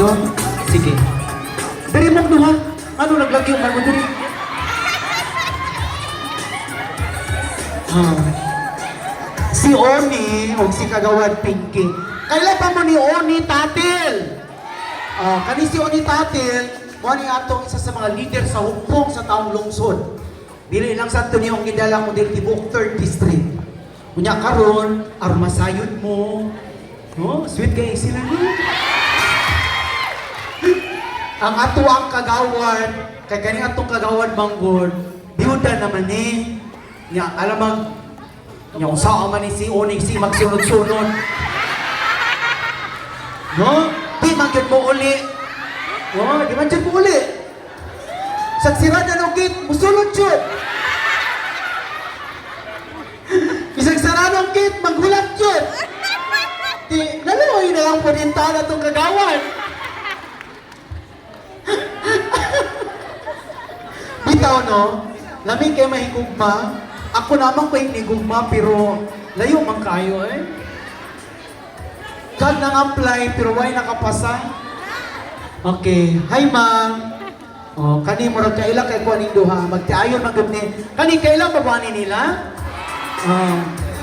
Yun? Sige. Dari mo duha. Ano naglagyo man mo diri? Si Oni o si Kagawad Pinky. Kailan pa mo ni Oni Tatil? Kani si Oni Tatil, mo ni atong isa sa mga leader sa hukpong sa taong lungsod. Dili lang sa niyo ang gidala mo diri tibok 30th Street. Kunya karon, armasayod mo. No, sweet kay sila ni. Ang ato ang kagawad, kay kani atong kagawad manggod, biyuda naman ni. Nya alamang nya usa man ni si Onyx si magsunod-sunod. No? Di man gyud mo uli. Di man gyud mo uli. Sa sira na ng gate, musulod jud. Isang sara ng gate, maghulat jud. Di naluoy na lang po din tala itong kagawad. Bitaw no, lamig kayo mahigugma. Ako naman ko yung nigugma pero layo man kayo eh. Kag nang apply pero why nakapasa? Okay, hi ma'am. Kani mo rin kaila kay kuha ning duha. Magtiayon man gud ni. Kani kaila babani nila?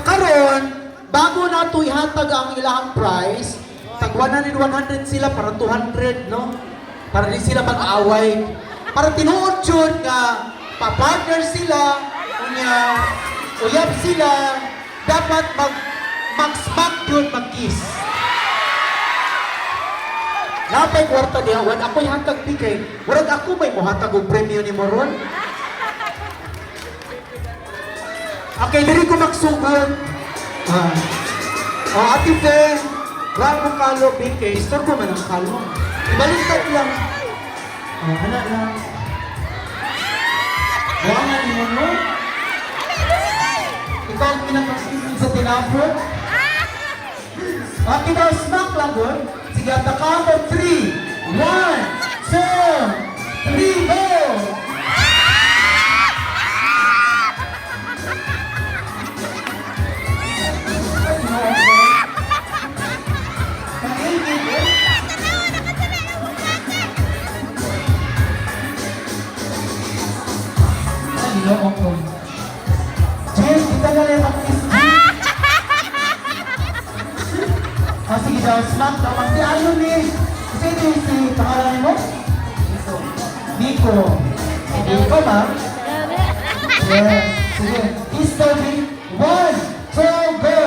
Karon, bago na ito ihatag ang ilang price, tag 100 sila para 200, no? Para di sila mag-away. Para tinuod yun nga, papartner sila, uyab sila, dapat mag-smack yun, mag-kiss. Napay kwarta niya, wan ako'y hatag bigay. Warag ako may muhatag og premyo ni Moron. Okay, diri ko magsugod. Ate Fe, wala mong kalo, bigay. Store ko man ang kalo. Ibaliktad lang. Anak lang. Buwangan mo mo. Ikaw ang pinakasisin sa tinapot. Okay daw, smack lang doon. Sige, at the count of 3. 1, 2, 3, go! James, kita na lang mag-kiss. Sige daw, smack daw. Magtiayo ni. Sino si pangalan mo? Nico. Sige, ikaw ba? Yes. Sige. History. 1, 2, go!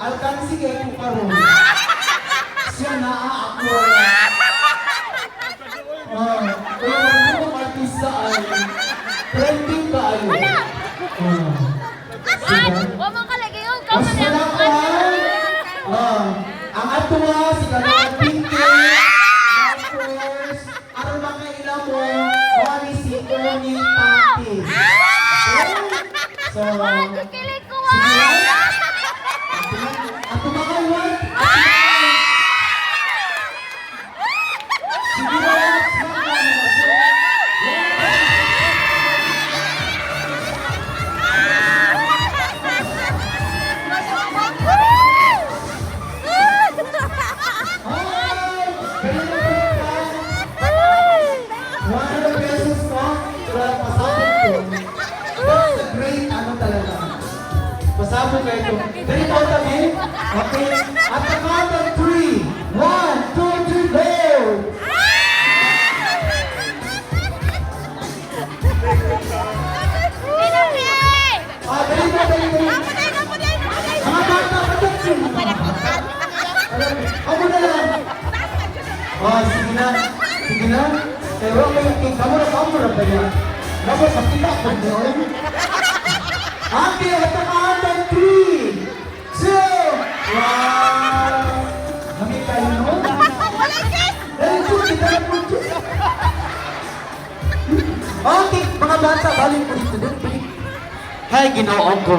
Alkansi kayo po karoon. Siya na ako. Kung mga artista ay trending ka ay. Huwag mong kalagay yun. Mas malakal. Ang ato nga, si Kagawad Pinky. First, ano ba kaila mo? Wali si Oni Tati. So, Kikilig ko ako makawag. Sige na lang. Pasabog kayo ito. Dari ko tabi. Okay. At the count of 3. 1, 2, 3, go! Dali mo. Mga bata, patatsin. Ako na lang. Sige na. Sige na. Pero may kamura ba yan? Dapat makita ko doon. Okay, at the count of 3, 2, 1. Kami kayo, no? Dahil po, kita na po. Okay, mga bata, balik mo dito. Balik. Hay, ginoo ko.